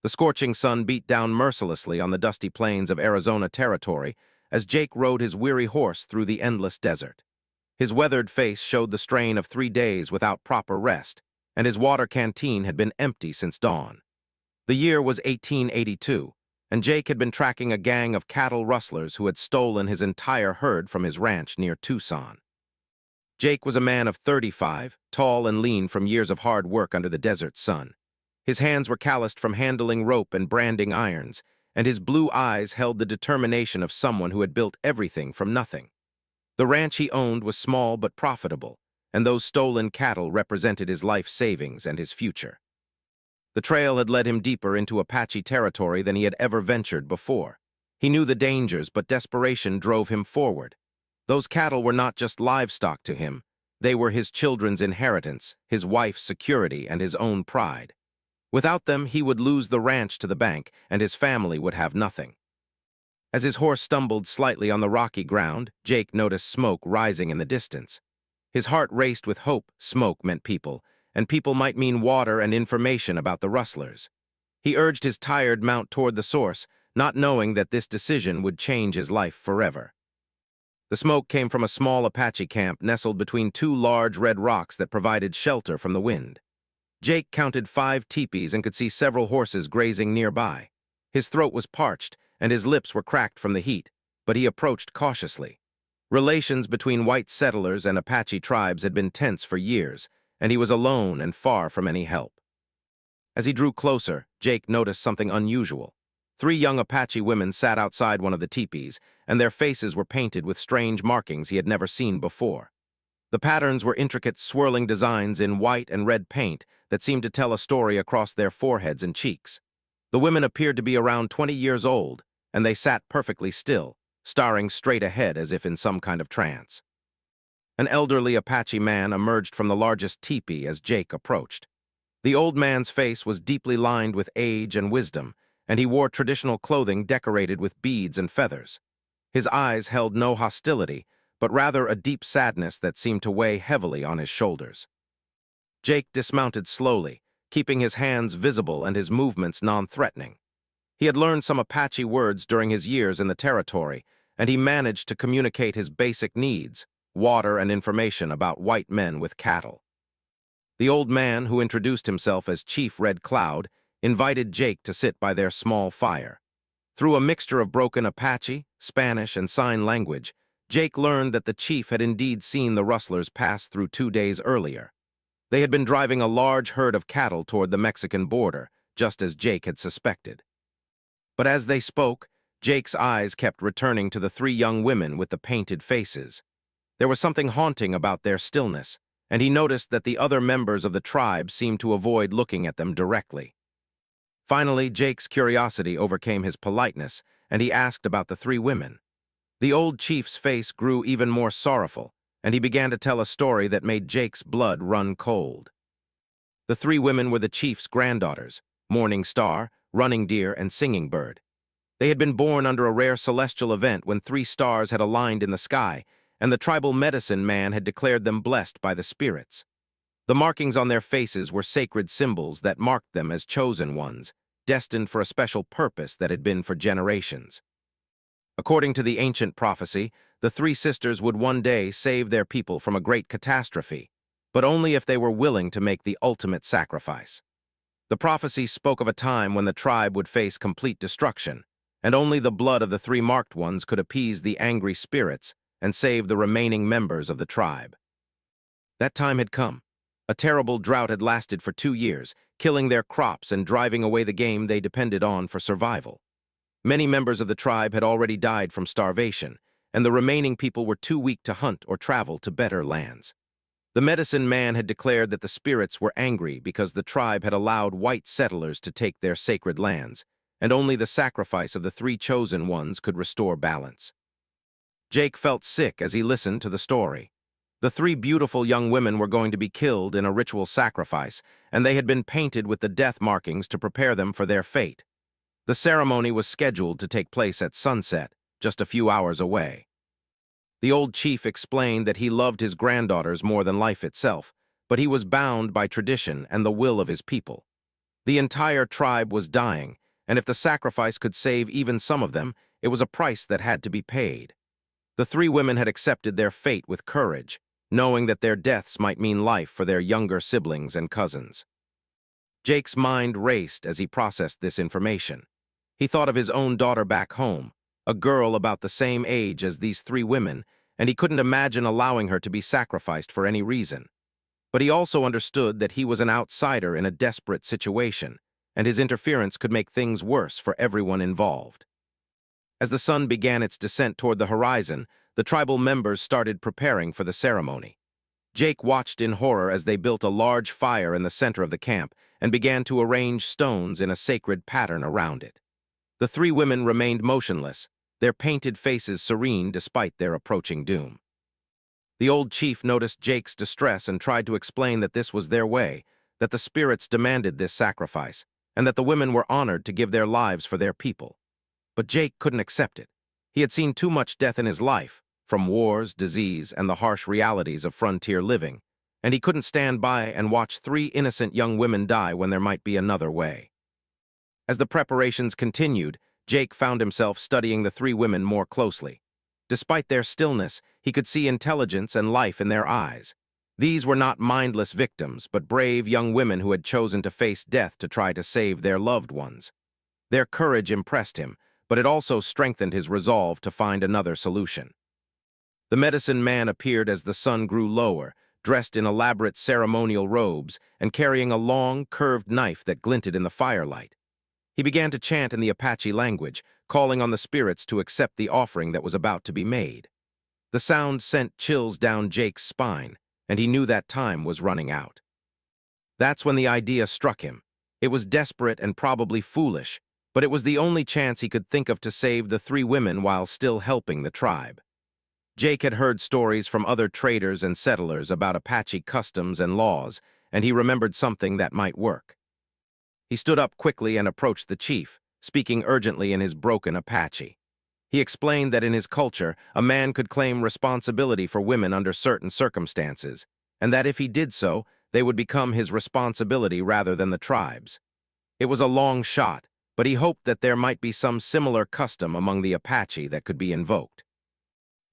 The scorching sun beat down mercilessly on the dusty plains of Arizona Territory as Jake rode his weary horse through the endless desert. His weathered face showed the strain of 3 days without proper rest, and his water canteen had been empty since dawn. The year was 1882, and Jake had been tracking a gang of cattle rustlers who had stolen his entire herd from his ranch near Tucson. Jake was a man of 35, tall and lean from years of hard work under the desert sun. His hands were calloused from handling rope and branding irons, and his blue eyes held the determination of someone who had built everything from nothing. The ranch he owned was small but profitable, and those stolen cattle represented his life savings and his future. The trail had led him deeper into Apache territory than he had ever ventured before. He knew the dangers, but desperation drove him forward. Those cattle were not just livestock to him. They were his children's inheritance, his wife's security, and his own pride. Without them, he would lose the ranch to the bank, and his family would have nothing. As his horse stumbled slightly on the rocky ground, Jake noticed smoke rising in the distance. His heart raced with hope. Smoke meant people, and people might mean water and information about the rustlers. He urged his tired mount toward the source, not knowing that this decision would change his life forever. The smoke came from a small Apache camp nestled between two large red rocks that provided shelter from the wind. Jake counted 5 teepees and could see several horses grazing nearby. His throat was parched, and his lips were cracked from the heat, but he approached cautiously. Relations between white settlers and Apache tribes had been tense for years, and he was alone and far from any help. As he drew closer, Jake noticed something unusual. 3 young Apache women sat outside one of the teepees, and their faces were painted with strange markings he had never seen before. The patterns were intricate, swirling designs in white and red paint that seemed to tell a story across their foreheads and cheeks. The women appeared to be around 20 years old, and they sat perfectly still, staring straight ahead as if in some kind of trance. An elderly Apache man emerged from the largest teepee as Jake approached. The old man's face was deeply lined with age and wisdom, and he wore traditional clothing decorated with beads and feathers. His eyes held no hostility, but rather a deep sadness that seemed to weigh heavily on his shoulders. Jake dismounted slowly, keeping his hands visible and his movements non-threatening. He had learned some Apache words during his years in the territory, and he managed to communicate his basic needs, water and information about white men with cattle. The old man, who introduced himself as Chief Red Cloud, invited Jake to sit by their small fire. Through a mixture of broken Apache, Spanish, and sign language, Jake learned that the chief had indeed seen the rustlers pass through 2 days earlier. They had been driving a large herd of cattle toward the Mexican border, just as Jake had suspected. But as they spoke, Jake's eyes kept returning to the 3 young women with the painted faces. There was something haunting about their stillness, and he noticed that the other members of the tribe seemed to avoid looking at them directly. Finally, Jake's curiosity overcame his politeness, and he asked about the 3 women. The old chief's face grew even more sorrowful, and he began to tell a story that made Jake's blood run cold. The 3 women were the chief's granddaughters, Morning Star, Running Deer, and Singing Bird. They had been born under a rare celestial event when 3 stars had aligned in the sky, and the tribal medicine man had declared them blessed by the spirits. The markings on their faces were sacred symbols that marked them as chosen ones, destined for a special purpose that had been for generations. According to the ancient prophecy, the 3 sisters would one day save their people from a great catastrophe, but only if they were willing to make the ultimate sacrifice. The prophecy spoke of a time when the tribe would face complete destruction, and only the blood of the 3 marked ones could appease the angry spirits and save the remaining members of the tribe. That time had come. A terrible drought had lasted for 2 years, killing their crops and driving away the game they depended on for survival. Many members of the tribe had already died from starvation, and the remaining people were too weak to hunt or travel to better lands. The medicine man had declared that the spirits were angry because the tribe had allowed white settlers to take their sacred lands, and only the sacrifice of the 3 chosen ones could restore balance. Jake felt sick as he listened to the story. The 3 beautiful young women were going to be killed in a ritual sacrifice, and they had been painted with the death markings to prepare them for their fate. The ceremony was scheduled to take place at sunset, just a few hours away. The old chief explained that he loved his granddaughters more than life itself, but he was bound by tradition and the will of his people. The entire tribe was dying, and if the sacrifice could save even some of them, it was a price that had to be paid. The three women had accepted their fate with courage, knowing that their deaths might mean life for their younger siblings and cousins. Jake's mind raced as he processed this information. He thought of his own daughter back home, a girl about the same age as these three women, and he couldn't imagine allowing her to be sacrificed for any reason. But he also understood that he was an outsider in a desperate situation, and his interference could make things worse for everyone involved. As the sun began its descent toward the horizon, the tribal members started preparing for the ceremony. Jake watched in horror as they built a large fire in the center of the camp and began to arrange stones in a sacred pattern around it. The three women remained motionless, their painted faces serene despite their approaching doom. The old chief noticed Jake's distress and tried to explain that this was their way, that the spirits demanded this sacrifice, and that the women were honored to give their lives for their people. But Jake couldn't accept it. He had seen too much death in his life, from wars, disease, and the harsh realities of frontier living, and he couldn't stand by and watch three innocent young women die when there might be another way. As the preparations continued, Jake found himself studying the three women more closely. Despite their stillness, he could see intelligence and life in their eyes. These were not mindless victims, but brave young women who had chosen to face death to try to save their loved ones. Their courage impressed him, but it also strengthened his resolve to find another solution. The medicine man appeared as the sun grew lower, dressed in elaborate ceremonial robes and carrying a long, curved knife that glinted in the firelight. He began to chant in the Apache language, calling on the spirits to accept the offering that was about to be made. The sound sent chills down Jake's spine, and he knew that time was running out. That's when the idea struck him. It was desperate and probably foolish, but it was the only chance he could think of to save the three women while still helping the tribe. Jake had heard stories from other traders and settlers about Apache customs and laws, and he remembered something that might work. He stood up quickly and approached the chief, speaking urgently in his broken Apache. He explained that in his culture, a man could claim responsibility for women under certain circumstances, and that if he did so, they would become his responsibility rather than the tribe's. It was a long shot, but he hoped that there might be some similar custom among the Apache that could be invoked.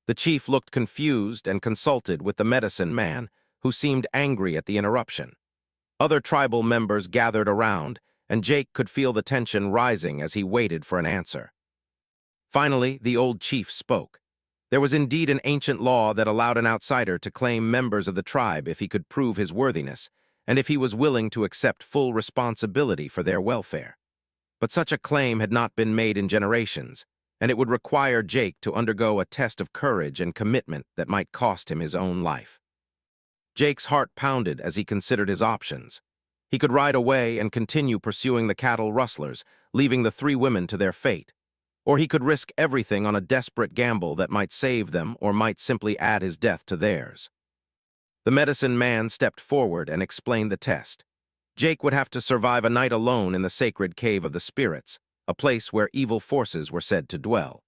The chief looked confused and consulted with the medicine man, who seemed angry at the interruption. Other tribal members gathered around, and Jake could feel the tension rising as he waited for an answer. Finally, the old chief spoke. There was indeed an ancient law that allowed an outsider to claim members of the tribe if he could prove his worthiness, and if he was willing to accept full responsibility for their welfare. But such a claim had not been made in generations, and it would require Jake to undergo a test of courage and commitment that might cost him his own life. Jake's heart pounded as he considered his options. He could ride away and continue pursuing the cattle rustlers, leaving the three women to their fate. Or he could risk everything on a desperate gamble that might save them or might simply add his death to theirs. The medicine man stepped forward and explained the test. Jake would have to survive a night alone in the sacred cave of the spirits, a place where evil forces were said to dwell.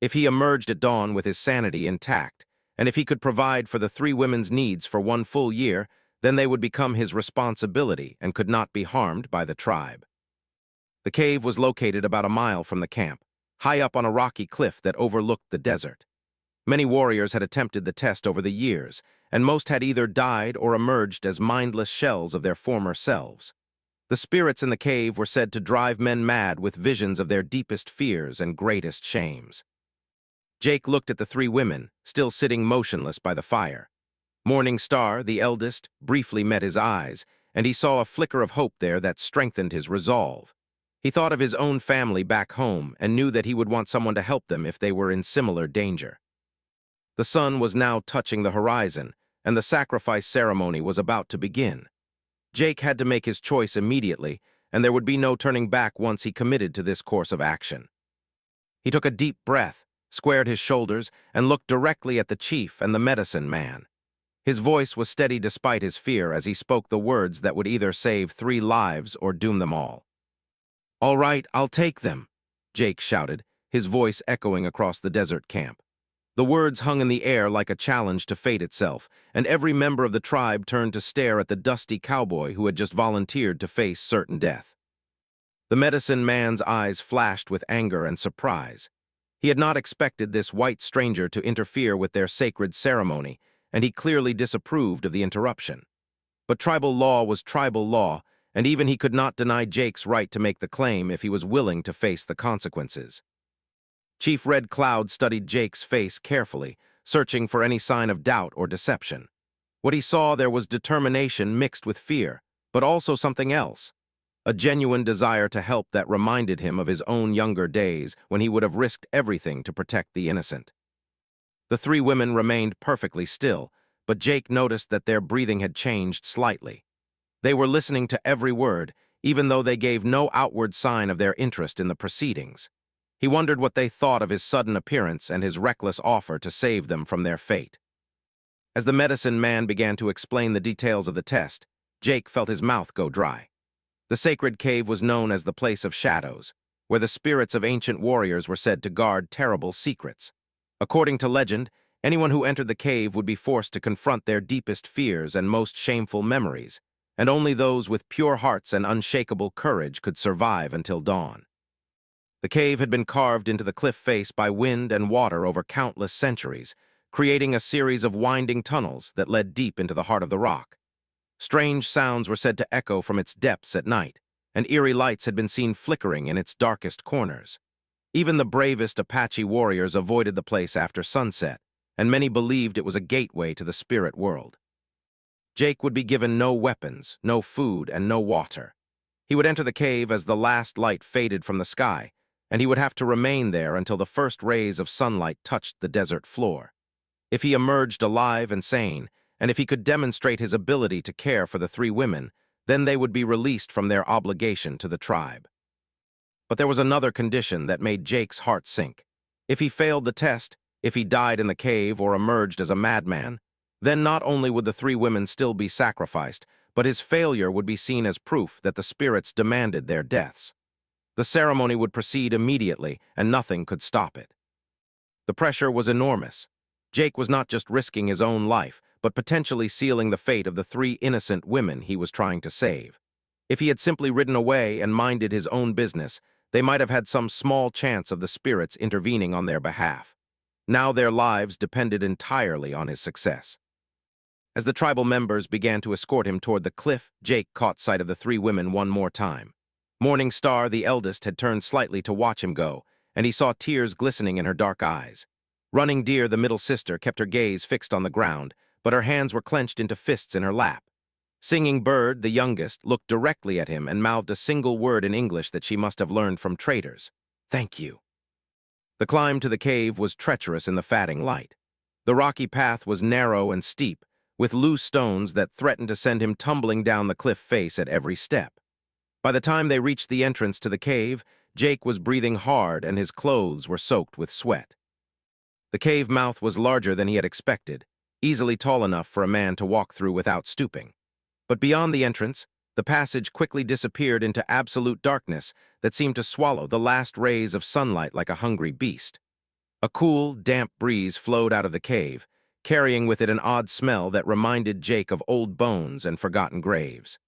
If he emerged at dawn with his sanity intact, and if he could provide for the three women's needs for 1 full year, then they would become his responsibility and could not be harmed by the tribe. The cave was located about a mile from the camp, high up on a rocky cliff that overlooked the desert. Many warriors had attempted the test over the years, and most had either died or emerged as mindless shells of their former selves. The spirits in the cave were said to drive men mad with visions of their deepest fears and greatest shames. Jake looked at the three women, still sitting motionless by the fire. Morning Star, the eldest, briefly met his eyes, and he saw a flicker of hope there that strengthened his resolve. He thought of his own family back home and knew that he would want someone to help them if they were in similar danger. The sun was now touching the horizon, and the sacrifice ceremony was about to begin. Jake had to make his choice immediately, and there would be no turning back once he committed to this course of action. He took a deep breath, squared his shoulders, and looked directly at the chief and the medicine man. His voice was steady despite his fear as he spoke the words that would either save 3 lives or doom them all. "All right, I'll take them," Jake shouted, his voice echoing across the desert camp. The words hung in the air like a challenge to fate itself, and every member of the tribe turned to stare at the dusty cowboy who had just volunteered to face certain death. The medicine man's eyes flashed with anger and surprise. He had not expected this white stranger to interfere with their sacred ceremony, and he clearly disapproved of the interruption. But tribal law was tribal law, and even he could not deny Jake's right to make the claim if he was willing to face the consequences. Chief Red Cloud studied Jake's face carefully, searching for any sign of doubt or deception. What he saw there was determination mixed with fear, but also something else. A genuine desire to help that reminded him of his own younger days when he would have risked everything to protect the innocent. The three women remained perfectly still, but Jake noticed that their breathing had changed slightly. They were listening to every word, even though they gave no outward sign of their interest in the proceedings. He wondered what they thought of his sudden appearance and his reckless offer to save them from their fate. As the medicine man began to explain the details of the test, Jake felt his mouth go dry. The sacred cave was known as the Place of Shadows, where the spirits of ancient warriors were said to guard terrible secrets. According to legend, anyone who entered the cave would be forced to confront their deepest fears and most shameful memories, and only those with pure hearts and unshakable courage could survive until dawn. The cave had been carved into the cliff face by wind and water over countless centuries, creating a series of winding tunnels that led deep into the heart of the rock. Strange sounds were said to echo from its depths at night, and eerie lights had been seen flickering in its darkest corners. Even the bravest Apache warriors avoided the place after sunset, and many believed it was a gateway to the spirit world. Jake would be given no weapons, no food, and no water. He would enter the cave as the last light faded from the sky, and he would have to remain there until the first rays of sunlight touched the desert floor. If he emerged alive and sane, and if he could demonstrate his ability to care for the three women, then they would be released from their obligation to the tribe. But there was another condition that made Jake's heart sink. If he failed the test, if he died in the cave or emerged as a madman, then not only would the three women still be sacrificed, but his failure would be seen as proof that the spirits demanded their deaths. The ceremony would proceed immediately, and nothing could stop it. The pressure was enormous. Jake was not just risking his own life, but potentially sealing the fate of the three innocent women he was trying to save. If he had simply ridden away and minded his own business, they might have had some small chance of the spirits intervening on their behalf. Now their lives depended entirely on his success. As the tribal members began to escort him toward the cliff, Jake caught sight of the three women one more time. Morning Star, the eldest, had turned slightly to watch him go, and he saw tears glistening in her dark eyes. Running Deer, the middle sister, kept her gaze fixed on the ground, but her hands were clenched into fists in her lap. Singing Bird, the youngest, looked directly at him and mouthed a single word in English that she must have learned from traders. "Thank you." The climb to the cave was treacherous in the fading light. The rocky path was narrow and steep, with loose stones that threatened to send him tumbling down the cliff face at every step. By the time they reached the entrance to the cave, Jake was breathing hard and his clothes were soaked with sweat. The cave mouth was larger than he had expected, easily tall enough for a man to walk through without stooping. But beyond the entrance, the passage quickly disappeared into absolute darkness that seemed to swallow the last rays of sunlight like a hungry beast. A cool, damp breeze flowed out of the cave, carrying with it an odd smell that reminded Jake of old bones and forgotten graves.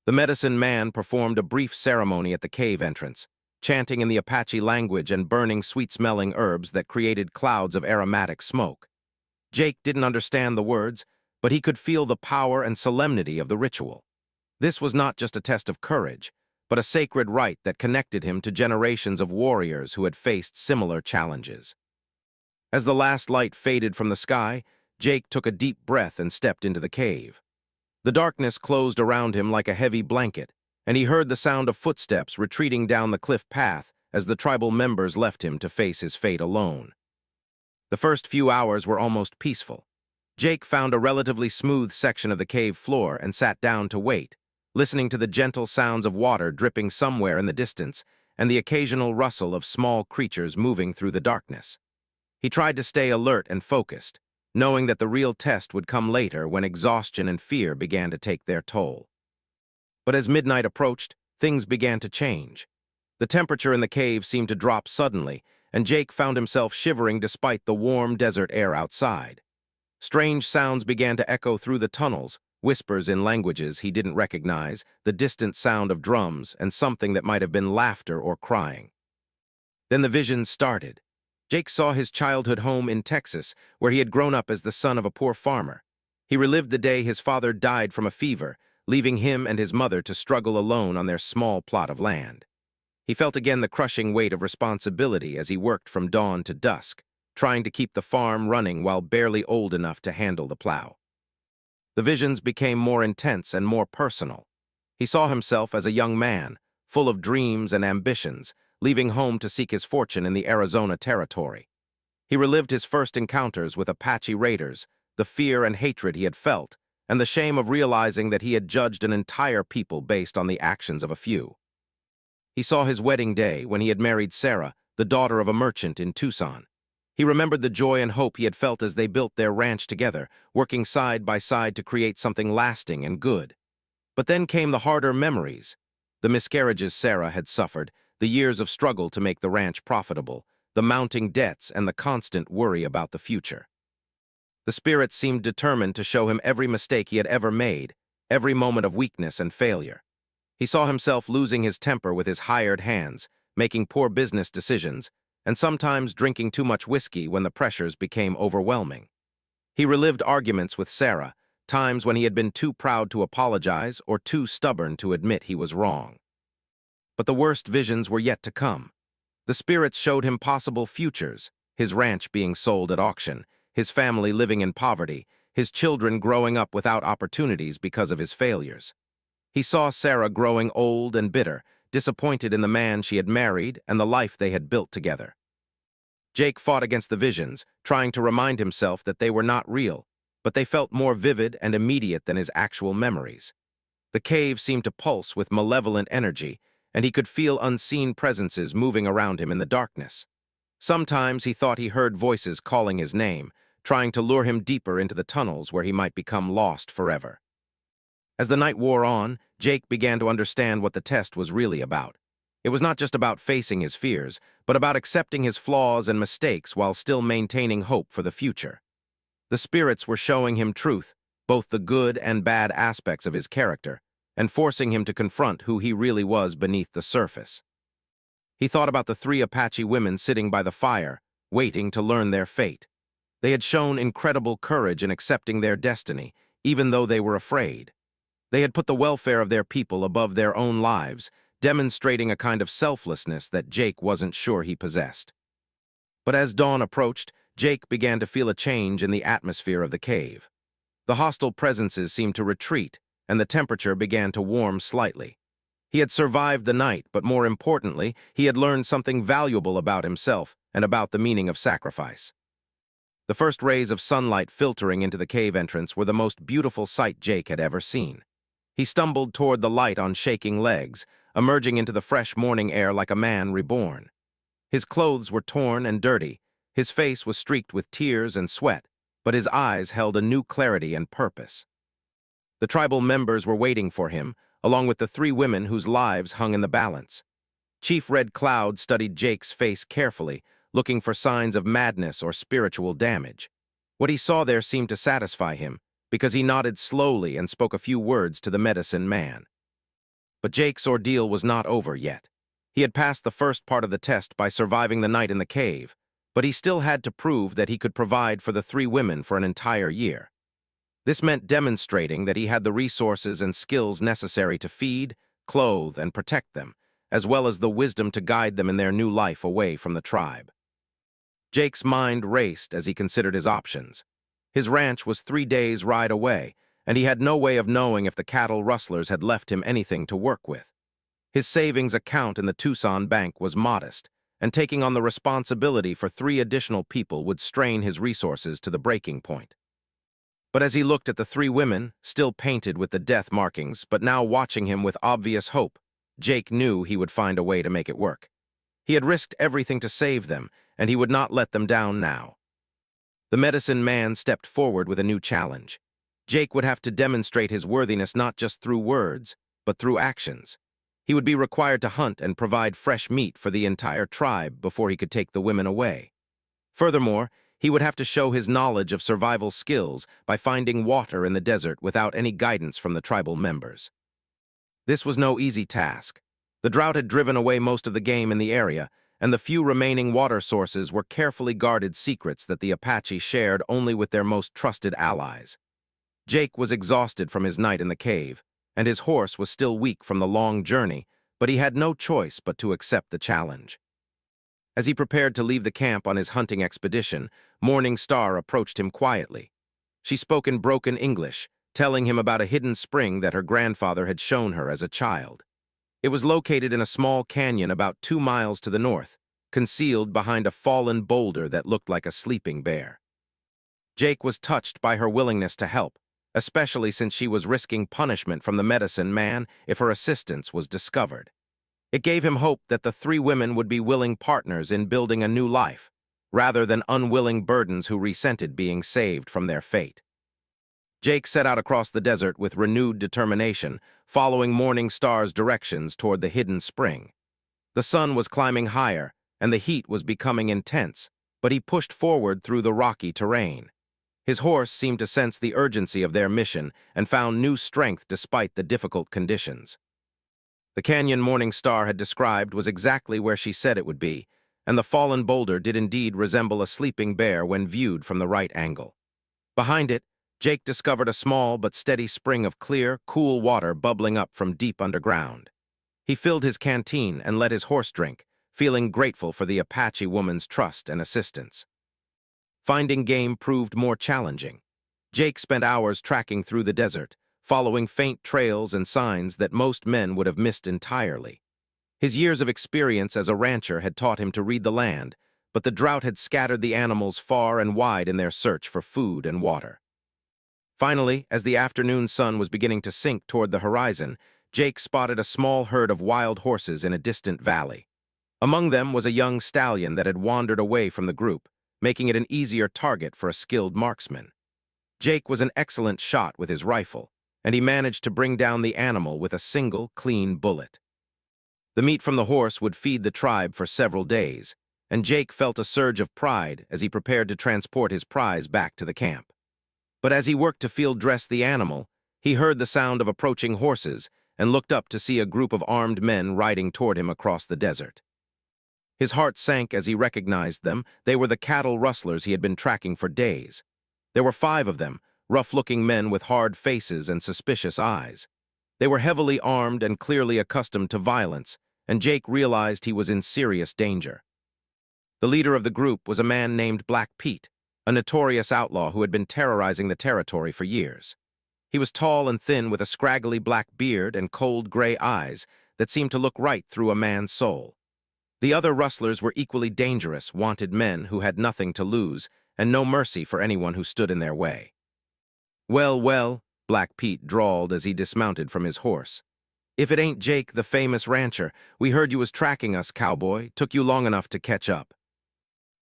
The medicine man performed a brief ceremony at the cave entrance, chanting in the Apache language and burning sweet-smelling herbs that created clouds of aromatic smoke. Jake didn't understand the words, but he could feel the power and solemnity of the ritual. This was not just a test of courage, but a sacred rite that connected him to generations of warriors who had faced similar challenges. As the last light faded from the sky, Jake took a deep breath and stepped into the cave. The darkness closed around him like a heavy blanket, and he heard the sound of footsteps retreating down the cliff path as the tribal members left him to face his fate alone. The first few hours were almost peaceful. Jake found a relatively smooth section of the cave floor and sat down to wait, listening to the gentle sounds of water dripping somewhere in the distance and the occasional rustle of small creatures moving through the darkness. He tried to stay alert and focused, knowing that the real test would come later when exhaustion and fear began to take their toll. But as midnight approached, things began to change. The temperature in the cave seemed to drop suddenly, and Jake found himself shivering despite the warm desert air outside. Strange sounds began to echo through the tunnels, whispers in languages he didn't recognize, the distant sound of drums, and something that might have been laughter or crying. Then the visions started. Jake saw his childhood home in Texas, where he had grown up as the son of a poor farmer. He relived the day his father died from a fever, leaving him and his mother to struggle alone on their small plot of land. He felt again the crushing weight of responsibility as he worked from dawn to dusk, trying to keep the farm running while barely old enough to handle the plow. The visions became more intense and more personal. He saw himself as a young man, full of dreams and ambitions, leaving home to seek his fortune in the Arizona territory. He relived his first encounters with Apache raiders, the fear and hatred he had felt, and the shame of realizing that he had judged an entire people based on the actions of a few. He saw his wedding day when he had married Sarah, the daughter of a merchant in Tucson. He remembered the joy and hope he had felt as they built their ranch together, working side by side to create something lasting and good. But then came the harder memories. The miscarriages Sarah had suffered, the years of struggle to make the ranch profitable, the mounting debts, and the constant worry about the future. The spirits seemed determined to show him every mistake he had ever made, every moment of weakness and failure. He saw himself losing his temper with his hired hands, making poor business decisions, and sometimes drinking too much whiskey when the pressures became overwhelming. He relived arguments with Sarah, times when he had been too proud to apologize or too stubborn to admit he was wrong. But the worst visions were yet to come. The spirits showed him possible futures, his ranch being sold at auction, his family living in poverty, his children growing up without opportunities because of his failures. He saw Sarah growing old and bitter, disappointed in the man she had married and the life they had built together. Jake fought against the visions, trying to remind himself that they were not real, but they felt more vivid and immediate than his actual memories. The cave seemed to pulse with malevolent energy, and he could feel unseen presences moving around him in the darkness. Sometimes he thought he heard voices calling his name, trying to lure him deeper into the tunnels where he might become lost forever. As the night wore on, Jake began to understand what the test was really about. It was not just about facing his fears, but about accepting his flaws and mistakes while still maintaining hope for the future. The spirits were showing him truth, both the good and bad aspects of his character, and forcing him to confront who he really was beneath the surface. He thought about the 3 Apache women sitting by the fire, waiting to learn their fate. They had shown incredible courage in accepting their destiny, even though they were afraid. They had put the welfare of their people above their own lives, demonstrating a kind of selflessness that Jake wasn't sure he possessed. But as dawn approached, Jake began to feel a change in the atmosphere of the cave. The hostile presences seemed to retreat, and the temperature began to warm slightly. He had survived the night, but more importantly, he had learned something valuable about himself and about the meaning of sacrifice. The first rays of sunlight filtering into the cave entrance were the most beautiful sight Jake had ever seen. He stumbled toward the light on shaking legs, emerging into the fresh morning air like a man reborn. His clothes were torn and dirty, his face was streaked with tears and sweat, but his eyes held a new clarity and purpose. The tribal members were waiting for him, along with the 3 women whose lives hung in the balance. Chief Red Cloud studied Jake's face carefully, looking for signs of madness or spiritual damage. What he saw there seemed to satisfy him, because he nodded slowly and spoke a few words to the medicine man. But Jake's ordeal was not over yet. He had passed the first part of the test by surviving the night in the cave, but he still had to prove that he could provide for the 3 women for an entire year. This meant demonstrating that he had the resources and skills necessary to feed, clothe, and protect them, as well as the wisdom to guide them in their new life away from the tribe. Jake's mind raced as he considered his options. His ranch was 3 days' ride away, and he had no way of knowing if the cattle rustlers had left him anything to work with. His savings account in the Tucson bank was modest, and taking on the responsibility for 3 additional people would strain his resources to the breaking point. But as he looked at the 3 women, still painted with the death markings, but now watching him with obvious hope, Jake knew he would find a way to make it work. He had risked everything to save them, and he would not let them down now. The medicine man stepped forward with a new challenge. Jake would have to demonstrate his worthiness not just through words, but through actions. He would be required to hunt and provide fresh meat for the entire tribe before he could take the women away. Furthermore, he would have to show his knowledge of survival skills by finding water in the desert without any guidance from the tribal members. This was no easy task. The drought had driven away most of the game in the area, and the few remaining water sources were carefully guarded secrets that the Apache shared only with their most trusted allies. Jake was exhausted from his night in the cave, and his horse was still weak from the long journey, but he had no choice but to accept the challenge. As he prepared to leave the camp on his hunting expedition, Morning Star approached him quietly. She spoke in broken English, telling him about a hidden spring that her grandfather had shown her as a child. It was located in a small canyon about 2 miles to the north, concealed behind a fallen boulder that looked like a sleeping bear. Jake was touched by her willingness to help, especially since she was risking punishment from the medicine man if her assistance was discovered. It gave him hope that the 3 women would be willing partners in building a new life, rather than unwilling burdens who resented being saved from their fate. Jake set out across the desert with renewed determination, following Morning Star's directions toward the hidden spring. The sun was climbing higher, and the heat was becoming intense, but he pushed forward through the rocky terrain. His horse seemed to sense the urgency of their mission and found new strength despite the difficult conditions. The canyon Morning Star had described was exactly where she said it would be, and the fallen boulder did indeed resemble a sleeping bear when viewed from the right angle. Behind it, Jake discovered a small but steady spring of clear, cool water bubbling up from deep underground. He filled his canteen and let his horse drink, feeling grateful for the Apache woman's trust and assistance. Finding game proved more challenging. Jake spent hours tracking through the desert, following faint trails and signs that most men would have missed entirely. His years of experience as a rancher had taught him to read the land, but the drought had scattered the animals far and wide in their search for food and water. Finally, as the afternoon sun was beginning to sink toward the horizon, Jake spotted a small herd of wild horses in a distant valley. Among them was a young stallion that had wandered away from the group, making it an easier target for a skilled marksman. Jake was an excellent shot with his rifle, and he managed to bring down the animal with a single, clean bullet. The meat from the horse would feed the tribe for several days, and Jake felt a surge of pride as he prepared to transport his prize back to the camp. But as he worked to field dress the animal, he heard the sound of approaching horses and looked up to see a group of armed men riding toward him across the desert. His heart sank as he recognized them. They were the cattle rustlers he had been tracking for days. There were 5 of them, rough-looking men with hard faces and suspicious eyes. They were heavily armed and clearly accustomed to violence, and Jake realized he was in serious danger. The leader of the group was a man named Black Pete, a notorious outlaw who had been terrorizing the territory for years. He was tall and thin with a scraggly black beard and cold gray eyes that seemed to look right through a man's soul. The other rustlers were equally dangerous, wanted men who had nothing to lose and no mercy for anyone who stood in their way. "Well, well," Black Pete drawled as he dismounted from his horse. "If it ain't Jake, the famous rancher, we heard you was tracking us, cowboy. Took you long enough to catch up."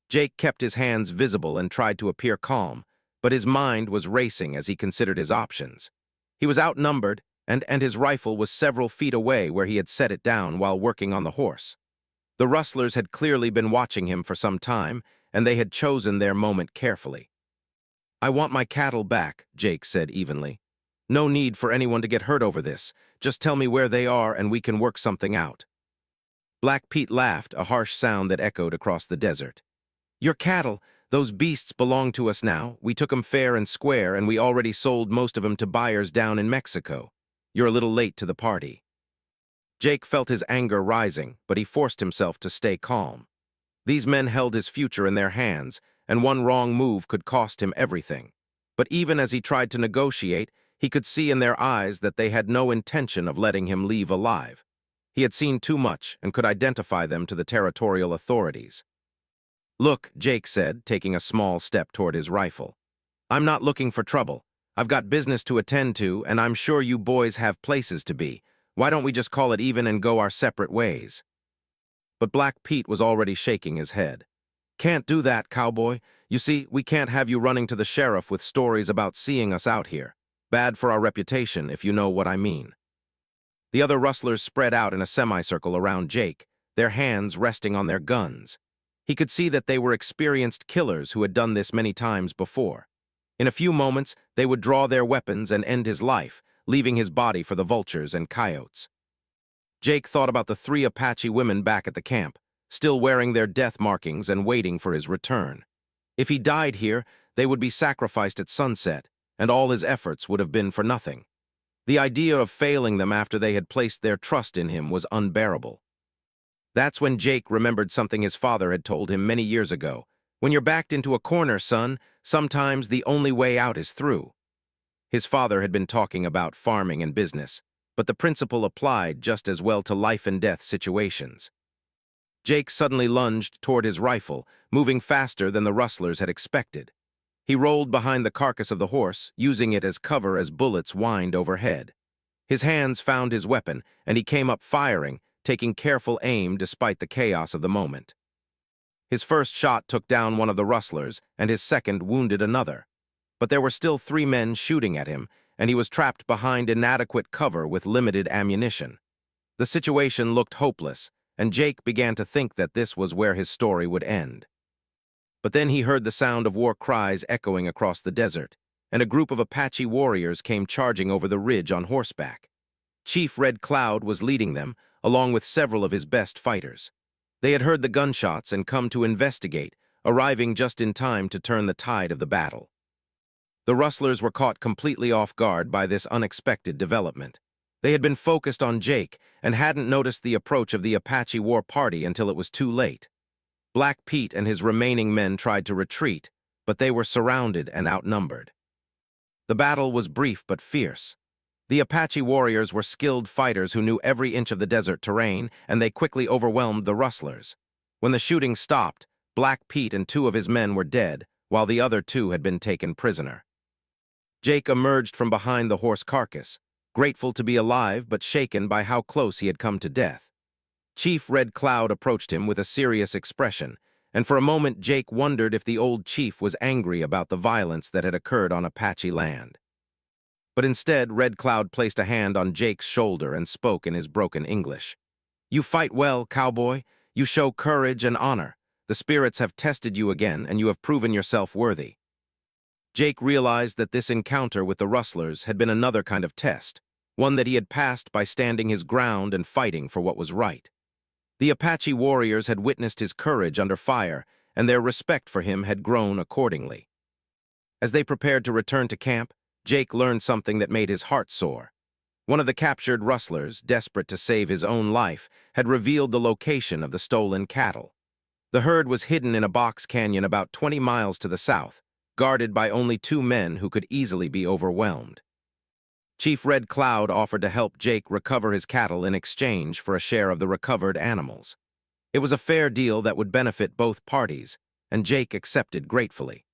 Jake kept his hands visible and tried to appear calm, but his mind was racing as he considered his options. He was outnumbered, and his rifle was several feet away where he had set it down while working on the horse. The rustlers had clearly been watching him for some time, and they had chosen their moment carefully. "I want my cattle back," Jake said evenly. "No need for anyone to get hurt over this. Just tell me where they are and we can work something out." Black Pete laughed, a harsh sound that echoed across the desert. "Your cattle, those beasts belong to us now. We took 'em fair and square, and we already sold most of 'em to buyers down in Mexico. You're a little late to the party." Jake felt his anger rising, but he forced himself to stay calm. These men held his future in their hands, and one wrong move could cost him everything. But even as he tried to negotiate, he could see in their eyes that they had no intention of letting him leave alive. He had seen too much and could identify them to the territorial authorities. "Look," Jake said, taking a small step toward his rifle. "I'm not looking for trouble. I've got business to attend to, and I'm sure you boys have places to be. Why don't we just call it even and go our separate ways?" But Black Pete was already shaking his head. "Can't do that, cowboy. You see, we can't have you running to the sheriff with stories about seeing us out here. Bad for our reputation, if you know what I mean." The other rustlers spread out in a semicircle around Jake, their hands resting on their guns. He could see that they were experienced killers who had done this many times before. In a few moments, they would draw their weapons and end his life, leaving his body for the vultures and coyotes. Jake thought about the 3 Apache women back at the camp, still wearing their death markings and waiting for his return. If he died here, they would be sacrificed at sunset, and all his efforts would have been for nothing. The idea of failing them after they had placed their trust in him was unbearable. That's when Jake remembered something his father had told him many years ago. When you're backed into a corner, son, sometimes the only way out is through. His father had been talking about farming and business, but the principle applied just as well to life and death situations. Jake suddenly lunged toward his rifle, moving faster than the rustlers had expected. He rolled behind the carcass of the horse, using it as cover as bullets whined overhead. His hands found his weapon, and he came up firing, taking careful aim despite the chaos of the moment. His first shot took down one of the rustlers, and his second wounded another. But there were still 3 men shooting at him, and he was trapped behind inadequate cover with limited ammunition. The situation looked hopeless, and Jake began to think that this was where his story would end. But then he heard the sound of war cries echoing across the desert, and a group of Apache warriors came charging over the ridge on horseback. Chief Red Cloud was leading them, along with several of his best fighters. They had heard the gunshots and come to investigate, arriving just in time to turn the tide of the battle. The rustlers were caught completely off guard by this unexpected development. They had been focused on Jake and hadn't noticed the approach of the Apache war party until it was too late. Black Pete and his remaining men tried to retreat, but they were surrounded and outnumbered. The battle was brief but fierce. The Apache warriors were skilled fighters who knew every inch of the desert terrain, and they quickly overwhelmed the rustlers. When the shooting stopped, Black Pete and 2 of his men were dead, while the other 2 had been taken prisoner. Jake emerged from behind the horse carcass, grateful to be alive but shaken by how close he had come to death. Chief Red Cloud approached him with a serious expression, and for a moment Jake wondered if the old chief was angry about the violence that had occurred on Apache land. But instead, Red Cloud placed a hand on Jake's shoulder and spoke in his broken English. "You fight well, cowboy. You show courage and honor. The spirits have tested you again, and you have proven yourself worthy." Jake realized that this encounter with the rustlers had been another kind of test, one that he had passed by standing his ground and fighting for what was right. The Apache warriors had witnessed his courage under fire, and their respect for him had grown accordingly. As they prepared to return to camp, Jake learned something that made his heart soar. One of the captured rustlers, desperate to save his own life, had revealed the location of the stolen cattle. The herd was hidden in a box canyon about 20 miles to the south, guarded by only 2 men who could easily be overwhelmed. Chief Red Cloud offered to help Jake recover his cattle in exchange for a share of the recovered animals. It was a fair deal that would benefit both parties, and Jake accepted gratefully.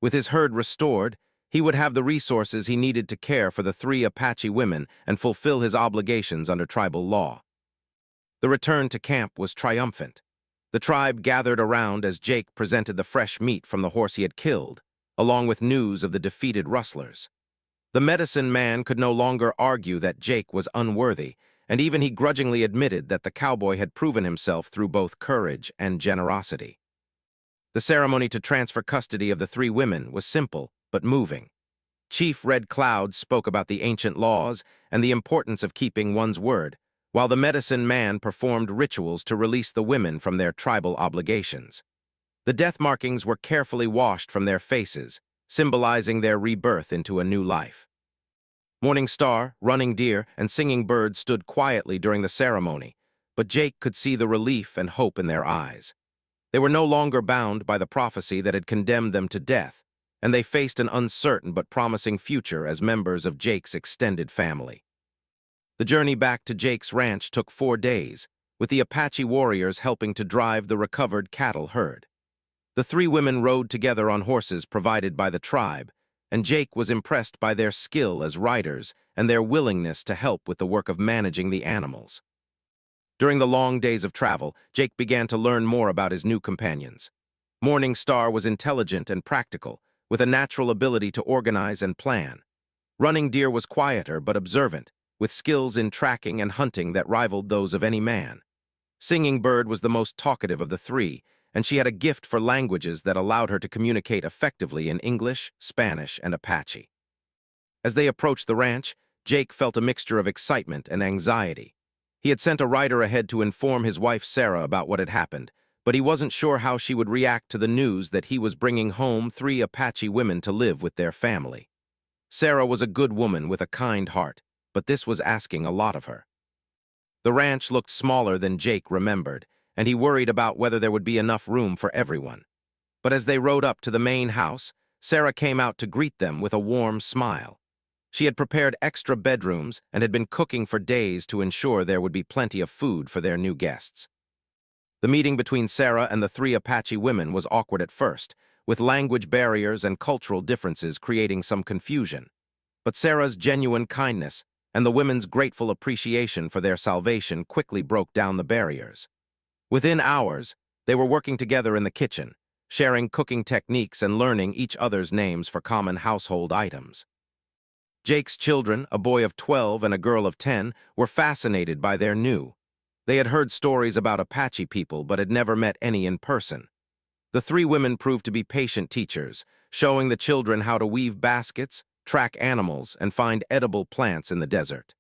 With his herd restored, he would have the resources he needed to care for the 3 Apache women and fulfill his obligations under tribal law. The return to camp was triumphant. The tribe gathered around as Jake presented the fresh meat from the horse he had killed, along with news of the defeated rustlers. The medicine man could no longer argue that Jake was unworthy, and even he grudgingly admitted that the cowboy had proven himself through both courage and generosity. The ceremony to transfer custody of the 3 women was simple but moving. Chief Red Cloud spoke about the ancient laws and the importance of keeping one's word, while the medicine man performed rituals to release the women from their tribal obligations. The death markings were carefully washed from their faces, symbolizing their rebirth into a new life. Morning Star, Running Deer, and Singing Bird stood quietly during the ceremony, but Jake could see the relief and hope in their eyes. They were no longer bound by the prophecy that had condemned them to death, and they faced an uncertain but promising future as members of Jake's extended family. The journey back to Jake's ranch took 4 days, with the Apache warriors helping to drive the recovered cattle herd. The 3 women rode together on horses provided by the tribe, and Jake was impressed by their skill as riders and their willingness to help with the work of managing the animals. During the long days of travel, Jake began to learn more about his new companions. Morning Star was intelligent and practical, with a natural ability to organize and plan. Running Deer was quieter but observant, with skills in tracking and hunting that rivaled those of any man. Singing Bird was the most talkative of the 3, and she had a gift for languages that allowed her to communicate effectively in English, Spanish, and Apache. As they approached the ranch, Jake felt a mixture of excitement and anxiety. He had sent a rider ahead to inform his wife Sarah about what had happened, but he wasn't sure how she would react to the news that he was bringing home 3 Apache women to live with their family. Sarah was a good woman with a kind heart, but this was asking a lot of her. The ranch looked smaller than Jake remembered, and he worried about whether there would be enough room for everyone. But as they rode up to the main house, Sarah came out to greet them with a warm smile. She had prepared extra bedrooms and had been cooking for days to ensure there would be plenty of food for their new guests. The meeting between Sarah and the 3 Apache women was awkward at first, with language barriers and cultural differences creating some confusion. But Sarah's genuine kindness and the women's grateful appreciation for their salvation quickly broke down the barriers. Within hours, they were working together in the kitchen, sharing cooking techniques and learning each other's names for common household items. Jake's children, a boy of 12 and a girl of 10, were fascinated by their new. They had heard stories about Apache people but had never met any in person. The 3 women proved to be patient teachers, showing the children how to weave baskets, track animals, and find edible plants in the desert.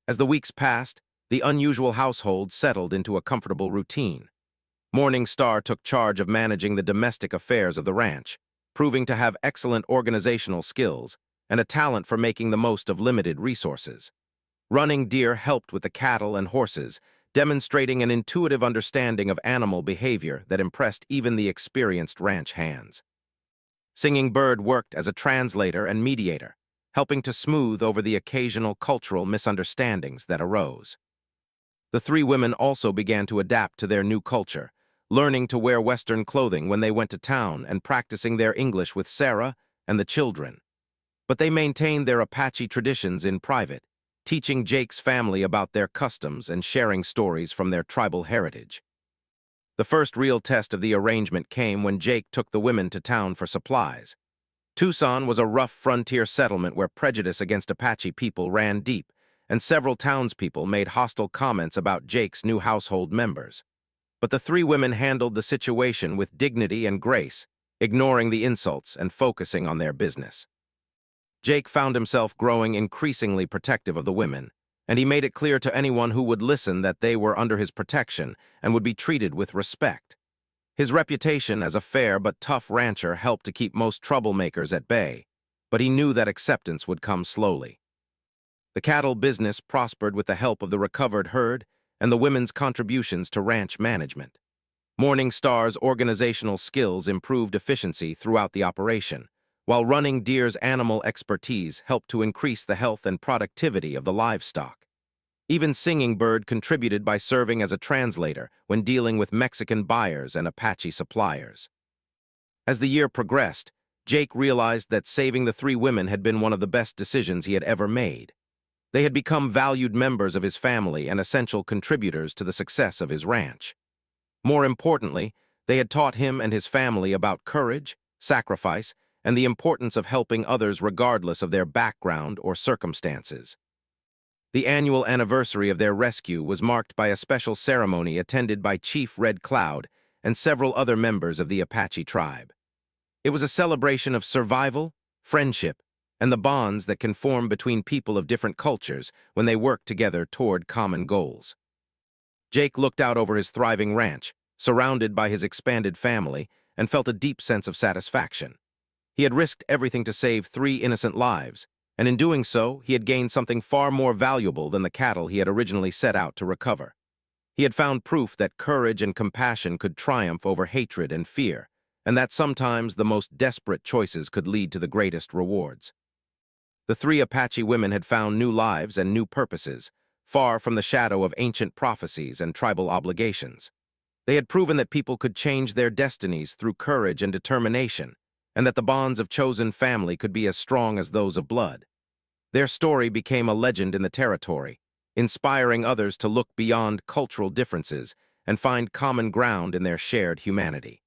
As the weeks passed, the unusual household settled into a comfortable routine. Morning Star took charge of managing the domestic affairs of the ranch, proving to have excellent organizational skills and a talent for making the most of limited resources. Running Deer helped with the cattle and horses, demonstrating an intuitive understanding of animal behavior that impressed even the experienced ranch hands. Singing Bird worked as a translator and mediator, helping to smooth over the occasional cultural misunderstandings that arose. The 3 women also began to adapt to their new culture, learning to wear Western clothing when they went to town and practicing their English with Sarah and the children. But they maintained their Apache traditions in private, teaching Jake's family about their customs and sharing stories from their tribal heritage. The first real test of the arrangement came when Jake took the women to town for supplies. Tucson was a rough frontier settlement where prejudice against Apache people ran deep, and several townspeople made hostile comments about Jake's new household members. But the 3 women handled the situation with dignity and grace, ignoring the insults and focusing on their business. Jake found himself growing increasingly protective of the women, and he made it clear to anyone who would listen that they were under his protection and would be treated with respect. His reputation as a fair but tough rancher helped to keep most troublemakers at bay, but he knew that acceptance would come slowly. The cattle business prospered with the help of the recovered herd and the women's contributions to ranch management. Morning Star's organizational skills improved efficiency throughout the operation, while Running Deer's animal expertise helped to increase the health and productivity of the livestock. Even Singing Bird contributed by serving as a translator when dealing with Mexican buyers and Apache suppliers. As the year progressed, Jake realized that saving the 3 women had been one of the best decisions he had ever made. They had become valued members of his family and essential contributors to the success of his ranch. More importantly, they had taught him and his family about courage, sacrifice, and the importance of helping others regardless of their background or circumstances. The annual anniversary of their rescue was marked by a special ceremony attended by Chief Red Cloud and several other members of the Apache tribe. It was a celebration of survival, friendship, and the bonds that can form between people of different cultures when they work together toward common goals. Jake looked out over his thriving ranch, surrounded by his expanded family, and felt a deep sense of satisfaction. He had risked everything to save 3 innocent lives, and in doing so, he had gained something far more valuable than the cattle he had originally set out to recover. He had found proof that courage and compassion could triumph over hatred and fear, and that sometimes the most desperate choices could lead to the greatest rewards. The 3 Apache women had found new lives and new purposes, far from the shadow of ancient prophecies and tribal obligations. They had proven that people could change their destinies through courage and determination, and that the bonds of chosen family could be as strong as those of blood. Their story became a legend in the territory, inspiring others to look beyond cultural differences and find common ground in their shared humanity.